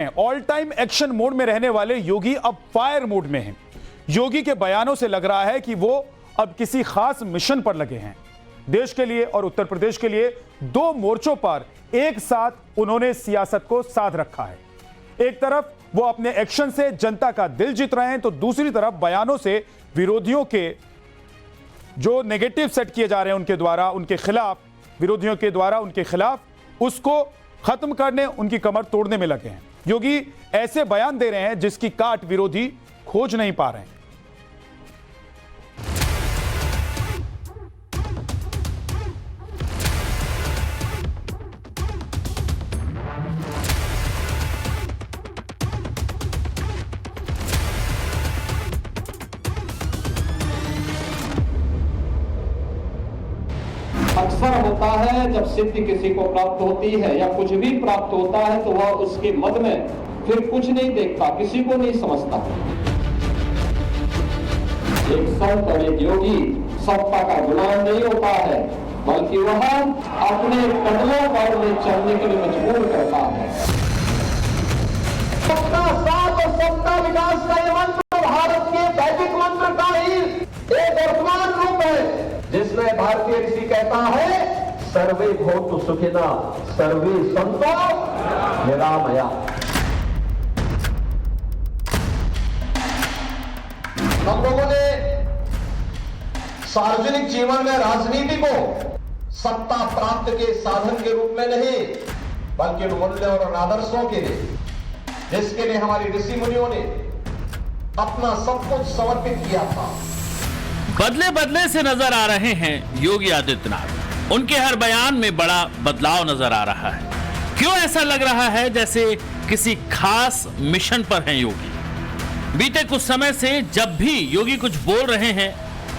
All time action mode में रहने वाले योगी अब फायर मोड में हैं। योगी के बयानों से लग रहा है कि वो अब किसी खास मिशन पर लगे हैं। देश के लिए और उत्तर प्रदेश के लिए दो मोर्चों पर एक साथ उन्होंने सियासत को साध रखा है। एक तरफ वो अपने एक्शन से जनता का दिल जीत रहे हैं, तो दूसरी तरफ बयानों से विरोधियों के जो नेगेटिव सेट किए जा रहे हैं उनके द्वारा, उनके खिलाफ, विरोधियों के द्वारा उनके खिलाफ, उसको खत्म करने, उनकी कमर तोड़ने में लगे हैं। योगी ऐसे बयान दे रहे हैं जिसकी काट विरोधी खोज नहीं पा रहे हैं। अक्सर होता है जब सिद्धि किसी को प्राप्त होती है या कुछ भी प्राप्त होता है तो वह उसके मद में फिर कुछ नहीं देखता, किसी को नहीं समझता। एक संत और एक योगी सत्ता का गुलाम नहीं होता है, बल्कि वह अपने कदमों पर चलने के लिए मजबूर करता है। सबका साथ और सबका विकास का ये मंत्र भारत के वैदिक मंत्र का ही एक वर्तमान रूप है, जिसमें भारतीय ऋषि कहता है सर्वे भवन्तु सुखिनः सर्वे सन्तु निरामया। हम लोगों ने सार्वजनिक जीवन में राजनीति को सत्ता प्राप्त के साधन के रूप में नहीं, बल्कि मूल्यों और आदर्शों के लिए, जिसके लिए हमारी ऋषि मुनियों ने अपना सब कुछ समर्पित किया था। बदले बदले से नजर आ रहे हैं योगी आदित्यनाथ। उनके हर बयान में बड़ा बदलाव नजर आ रहा है। क्यों ऐसा लग रहा है जैसे किसी खास मिशन पर हैं योगी? बीते कुछ समय से जब भी योगी कुछ बोल रहे हैं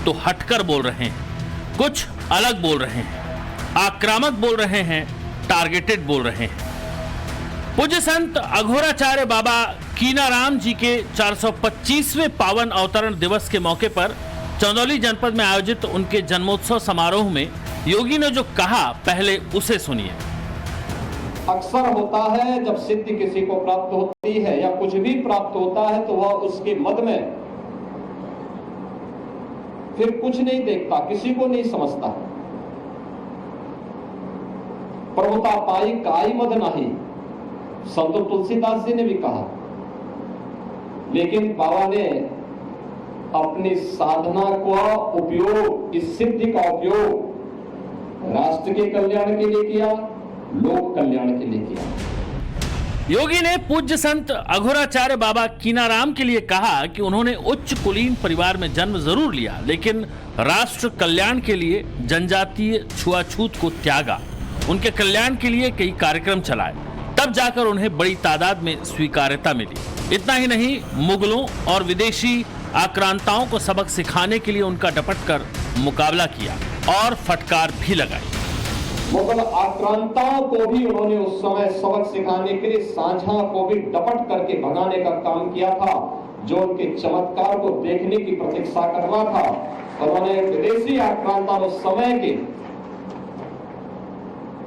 तो हटकर बोल रहे हैं, कुछ अलग बोल रहे हैं, आक्रामक बोल रहे हैं, टारगेटेड बोल रहे हैं। पूज्य संत अघोराचार्य बाबा कीनाराम जी के 425वें पावन अवतरण दिवस के मौके पर चंदौली जनपद में आयोजित उनके जन्मोत्सव समारोह में योगी ने जो कहा, पहले उसे सुनिए। अक्सर होता है जब सिद्धि किसी को प्राप्त होती है या कुछ भी प्राप्त होता है तो वह उसके मद में फिर कुछ नहीं देखता, किसी को नहीं समझता। प्रभुता पाई काई मद नहीं, संत तुलसीदास जी ने भी कहा। लेकिन बाबा ने अपनी साधना का उपयोग, इस सिद्धि का उपयोग राष्ट्र के कल्याण के लिए किया, लोक कल्याण के लिए किया। योगी ने पूज्य संत अघोराचार्य बाबा कीनाराम के लिए कहा कि उन्होंने उच्च कुलीन परिवार में जन्म जरूर लिया, लेकिन राष्ट्र कल्याण के लिए जनजातीय छुआछूत को त्यागा, उनके कल्याण के लिए कई कार्यक्रम चलाए, तब जाकर उन्हें बड़ी तादाद में स्वीकार्यता मिली। इतना ही नहीं, मुगलों और विदेशी आक्रांताओं को सबक सिखाने के लिए उनका डपट कर मुकाबला किया और फटकार भी लगाई। मुगल आक्रांताओं को भी उन्होंने उस समय सबक सिखाने के लिए सांझा को भी डपट करके भगाने का काम किया था, जो उनके चमत्कार को देखने की प्रतीक्षा कर रहा था। उन्होंने विदेशी आक्रांता उस समय के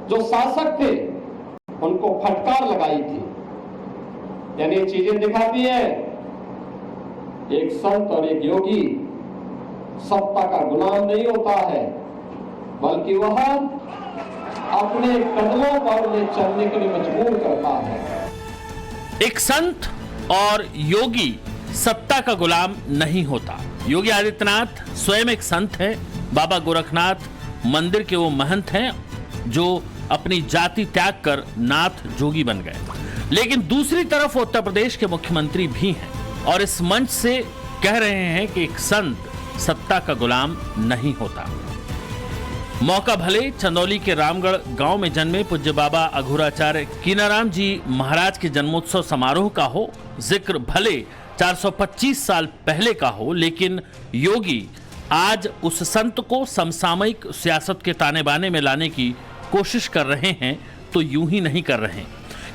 जो शासक थे उनको फटकार लगाई थी। यानी ये चीजें दिखाती है एक संत और एक योगी सत्ता का गुलाम नहीं होता है, बल्कि वह अपने कदमों पर चलने के लिए मजबूर करता है। एक संत और योगी सत्ता का गुलाम नहीं होता। योगी आदित्यनाथ स्वयं एक संत हैं। बाबा गोरखनाथ मंदिर के वो महंत हैं जो अपनी जाति त्याग कर नाथ जोगी बन गए। लेकिन दूसरी तरफ उत्तर प्रदेश के मुख्यमंत्री भी हैं और इस मंच से कह रहे हैं कि एक संत सत्ता का गुलाम नहीं होता। मौका भले चंदौली के रामगढ़ गांव में जन्मे पूज्य बाबा अघोराचार्य कीनाराम जी महाराज के जन्मोत्सव समारोह का हो, जिक्र भले 425 साल पहले का हो, लेकिन योगी आज उस संत को समसामयिक सियासत के ताने बाने में लाने की कोशिश कर रहे हैं, तो यूं ही नहीं कर रहे।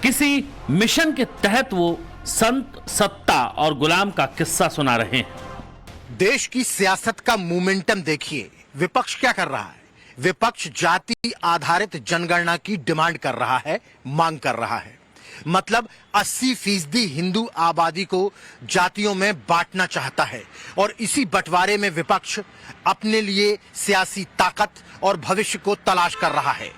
किसी मिशन के तहत वो संत, सत्ता और गुलाम का किस्सा सुना रहे हैं। देश की सियासत का मोमेंटम देखिए। विपक्ष क्या कर रहा है? विपक्ष जाति आधारित जनगणना की डिमांड कर रहा है, मांग कर रहा है। मतलब 80% हिंदू आबादी को जातियों में बांटना चाहता है और इसी बंटवारे में विपक्ष अपने लिए सियासी ताकत और भविष्य को तलाश कर रहा है।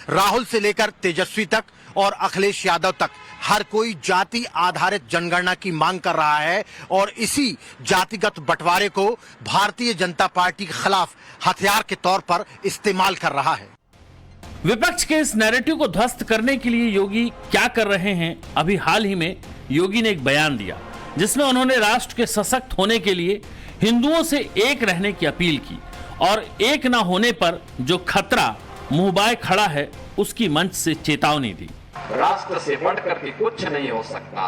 राहुल से लेकर तेजस्वी तक और अखिलेश यादव तक हर कोई जाति आधारित जनगणना की मांग कर रहा है और इसी जातिगत बंटवारे को भारतीय जनता पार्टी के खिलाफ हथियार के तौर पर इस्तेमाल कर रहा है। विपक्ष के इस नैरेटिव को ध्वस्त करने के लिए योगी क्या कर रहे हैं? अभी हाल ही में योगी ने एक बयान दिया जिसमें उन्होंने राष्ट्र के सशक्त होने के लिए हिंदुओं से एक रहने की अपील की और एक न होने पर जो खतरा मुंह बाय खड़ा है उसकी मंच से चेतावनी दी। राष्ट्र से बढ़कर के कुछ नहीं हो सकता,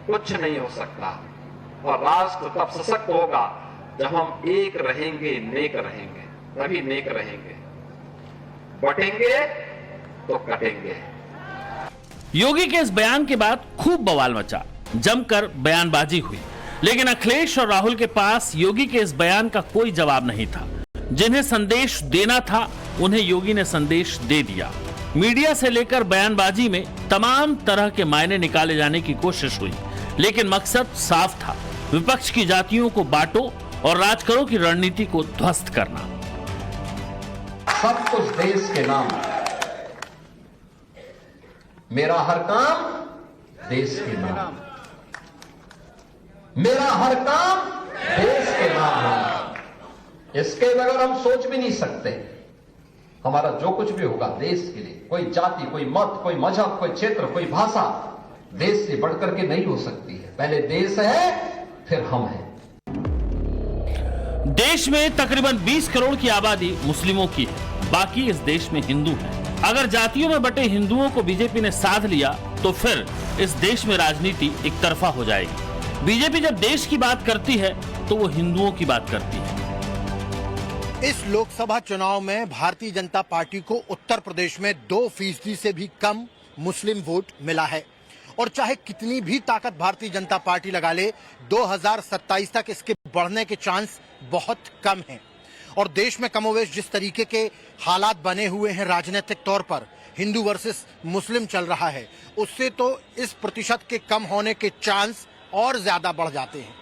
कुछ नहीं हो सकता। और राष्ट्र तब सशक्त होगा जब हम एक रहेंगे, नेक रहेंगे, तभी नेक रहेंगे। बटेंगे तो कटेंगे। योगी के इस बयान के बाद खूब बवाल मचा, जमकर बयानबाजी हुई, लेकिन अखिलेश और राहुल के पास योगी के इस बयान का कोई जवाब नहीं था। जिन्हें संदेश देना था उन्हें योगी ने संदेश दे दिया। मीडिया से लेकर बयानबाजी में तमाम तरह के मायने निकाले जाने की कोशिश हुई, लेकिन मकसद साफ था, विपक्ष की जातियों को बांटो और राज करो की रणनीति को ध्वस्त करना। सब कुछ देश के नाम, मेरा हर काम देश के नाम, मेरा हर काम देश के नाम है। इसके बगैर हम सोच भी नहीं सकते। हमारा जो कुछ भी होगा देश के लिए, कोई जाति, कोई मत, कोई मजहब, कोई क्षेत्र, कोई भाषा देश से बढ़कर के नहीं हो सकती है। पहले देश है, फिर हम हैं। देश में तकरीबन 20 करोड़ की आबादी मुस्लिमों की है, बाकी इस देश में हिंदू हैं। अगर जातियों में बटे हिंदुओं को बीजेपी ने साध लिया तो फिर इस देश में राजनीति एक तरफा हो जाएगी। बीजेपी जब देश की बात करती है तो वो हिंदुओं की बात करती है। इस लोकसभा चुनाव में भारतीय जनता पार्टी को उत्तर प्रदेश में 2% से भी कम मुस्लिम वोट मिला है और चाहे कितनी भी ताकत भारतीय जनता पार्टी लगा ले, 2027 तक इसके बढ़ने के चांस बहुत कम हैं। और देश में कमोवेश जिस तरीके के हालात बने हुए हैं राजनीतिक तौर पर, हिंदू वर्सेस मुस्लिम चल रहा है, उससे तो इस प्रतिशत के कम होने के चांस और ज्यादा बढ़ जाते हैं।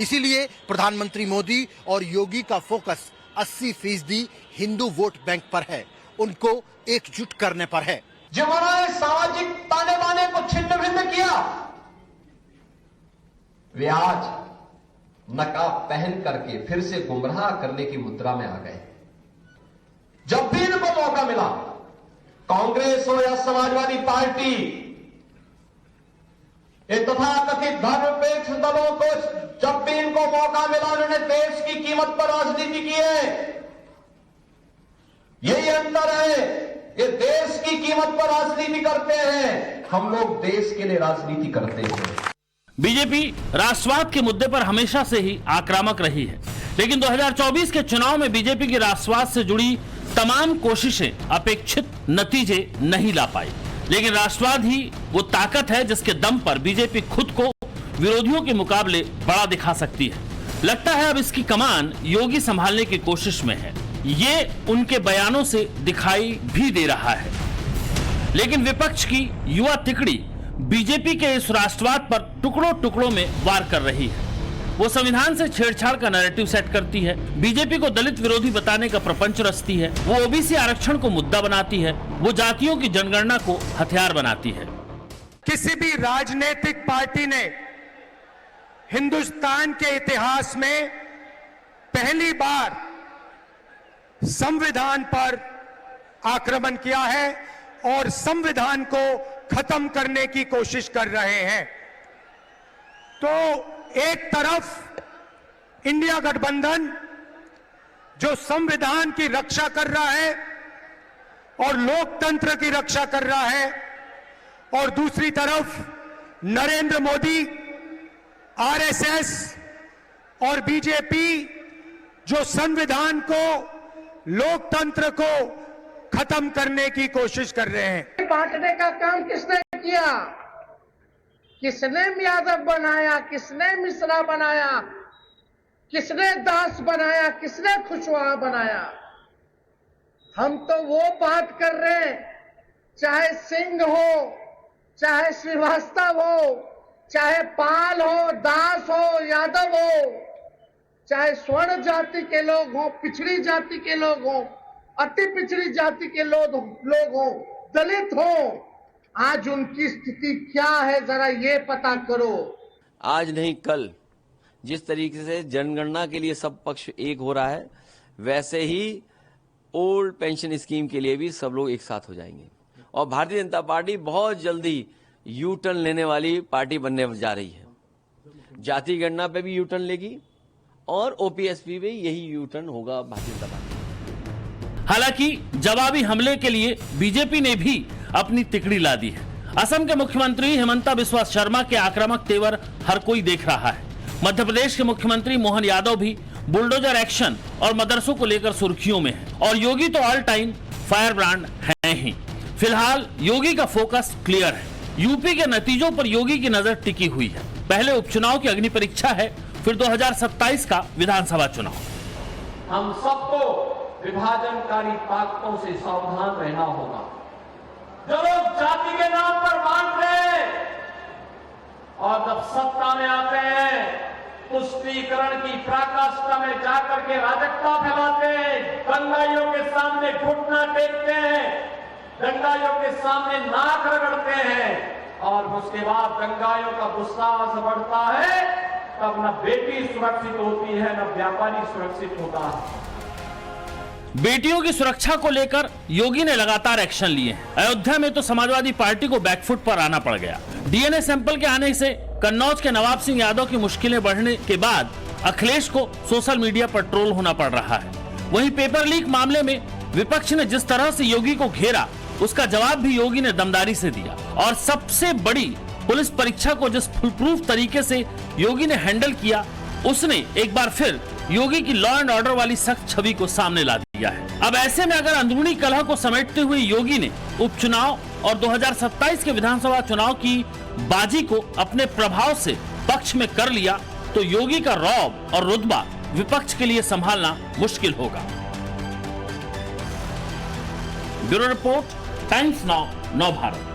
इसीलिए प्रधानमंत्री मोदी और योगी का फोकस 80% हिंदू वोट बैंक पर है, उनको एकजुट करने पर है। जिन्होंने सामाजिक ताने बाने को छिन्न भिन्न किया, वे आज नकाब पहन करके फिर से गुमराह करने की मुद्रा में आ गए। जब भी इनको मौका मिला, कांग्रेस हो या समाजवादी पार्टी, ये तथाकथित धर्मनिरपेक्ष दलों को जब भी इनको मौका मिला, उन्होंने देश की कीमत पर राजनीति की है। यही अंतर है, ये देश की कीमत पर राजनीति करते हैं, हम लोग देश के लिए राजनीति करते हैं। बीजेपी राष्ट्रवाद के मुद्दे पर हमेशा से ही आक्रामक रही है, लेकिन 2024 के चुनाव में बीजेपी की राष्ट्रवाद से जुड़ी तमाम कोशिशें अपेक्षित नतीजे नहीं ला पाई। लेकिन राष्ट्रवाद ही वो ताकत है जिसके दम पर बीजेपी खुद को विरोधियों के मुकाबले बड़ा दिखा सकती है। लगता है अब इसकी कमान योगी संभालने की कोशिश में है, ये उनके बयानों से दिखाई भी दे रहा है। लेकिन विपक्ष की युवा तिकड़ी बीजेपी के इस राष्ट्रवाद पर टुकड़ों टुकड़ों में वार कर रही है। वो संविधान से छेड़छाड़ का नैरेटिव सेट करती है, बीजेपी को दलित विरोधी बताने का प्रपंच रचती है, वो ओबीसी आरक्षण को मुद्दा बनाती है, वो जातियों की जनगणना को हथियार बनाती है। किसी भी राजनीतिक पार्टी ने हिंदुस्तान के इतिहास में पहली बार संविधान पर आक्रमण किया है और संविधान को खत्म करने की कोशिश कर रहे हैं। तो एक तरफ इंडिया गठबंधन जो संविधान की रक्षा कर रहा है और लोकतंत्र की रक्षा कर रहा है, और दूसरी तरफ नरेंद्र मोदी, आरएसएस और बीजेपी जो संविधान को, लोकतंत्र को खत्म करने की कोशिश कर रहे हैं। बांटने का काम किसने किया? किसने यादव बनाया, किसने मिश्रा बनाया, किसने दास बनाया, किसने कुशवाहा बनाया? हम तो वो बात कर रहे हैं, चाहे सिंह हो, चाहे श्रीवास्तव हो, चाहे पाल हो, दास हो, यादव हो, चाहे स्वर्ण जाति के लोग हो, पिछड़ी जाति के लोग हो, अति पिछड़ी जाति के लोग हो, दलित हो, आज उनकी स्थिति क्या है जरा ये पता करो। आज नहीं कल जिस तरीके से जनगणना के लिए सब पक्ष एक हो रहा है, वैसे ही ओल्ड पेंशन स्कीम के लिए भी सब लोग एक साथ हो जाएंगे। और भारतीय जनता पार्टी बहुत जल्दी यू टर्न लेने वाली पार्टी बनने जा रही है। जाति गणना पे भी यू टर्न लेगी और ओपीएसपी में यही यू टर्न होगा भारतीय जनता पार्टी। हालांकि जवाबी हमले के लिए बीजेपी ने भी अपनी तिकड़ी ला दी है। असम के मुख्यमंत्री हिमंता बिस्वा शर्मा के आक्रामक तेवर हर कोई देख रहा है। मध्य प्रदेश के मुख्यमंत्री मोहन यादव भी बुलडोजर एक्शन और मदरसों को लेकर सुर्खियों में है और योगी तो ऑल टाइम फायर ब्रांड है ही। फिलहाल योगी का फोकस क्लियर है। यूपी के नतीजों पर योगी की नजर टिकी हुई है। पहले उपचुनाव की अग्नि परीक्षा है, फिर 2027 का विधानसभा चुनाव। हम सबको विभाजनकारी ताकतों से सावधान रहना होगा। जो लोग जाति के नाम पर बांट रहे और जब सत्ता में आते हैं तुष्टीकरण की पराकाष्ठा में जाकर के राजकता फैलाते हैं, दंगाइयों के सामने घुटना टेकते हैं, दंगाइयों के सामने नाक रगड़ते हैं और उसके बाद दंगाइयों का गुस्सा बढ़ता है, तब न बेटी सुरक्षित होती है न व्यापारी सुरक्षित होता है। बेटियों की सुरक्षा को लेकर योगी ने लगातार एक्शन लिए हैं। अयोध्या में तो समाजवादी पार्टी को बैकफुट पर आना पड़ गया। डीएनए सैंपल के आने से कन्नौज के नवाब सिंह यादव की मुश्किलें बढ़ने के बाद अखिलेश को सोशल मीडिया पर ट्रोल होना पड़ रहा है। वहीं पेपर लीक मामले में विपक्ष ने जिस तरह से योगी को घेरा, उसका जवाब भी योगी ने दमदारी से दिया। और सबसे बड़ी पुलिस परीक्षा को जिस फुलप्रूफ तरीके से योगी ने हैंडल किया, उसने एक बार फिर योगी की लॉ एंड ऑर्डर वाली सख्त छवि को सामने ला दिया है। अब ऐसे में अगर अंदरूनी कलह को समेटते हुए योगी ने उपचुनाव और 2027 के विधानसभा चुनाव की बाजी को अपने प्रभाव से पक्ष में कर लिया, तो योगी का रौब और रुतबा विपक्ष के लिए संभालना मुश्किल होगा। ब्यूरो रिपोर्ट, टाइम्स नाउ, नव भारत।